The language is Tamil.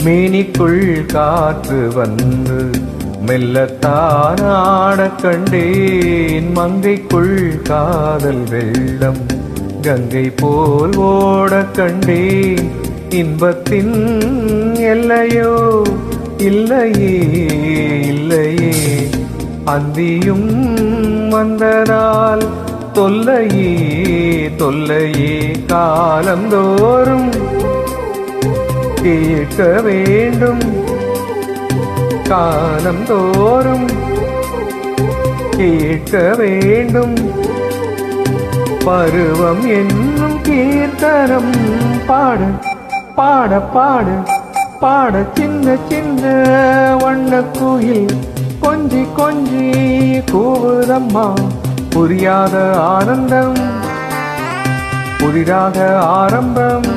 மேனிக்குள் காற்று வந்து மெல்லத்தான் ஆடக் கண்டேன். மங்கைக்குள் காதல் வெள்ளம் கங்கை போல் ஓடக் கண்டேன். இன்பத்தின் எல்லையோ இல்லையே இல்லையே, அந்தியும் வந்ததால் தொல்லையே தொல்லையே. காலந்தோறும் கேட்க வேண்டும், காலந்தோறும் கேட்க வேண்டும். பருவம் என்னும் கீர்த்தனம் பாட பாட பாட பாட சின்ன சின்ன வண்ணக்குயில் கொஞ்சி கொஞ்சி கூவுதம்மா. புரியாத ஆனந்தம் புதிதாக ஆரம்பம்.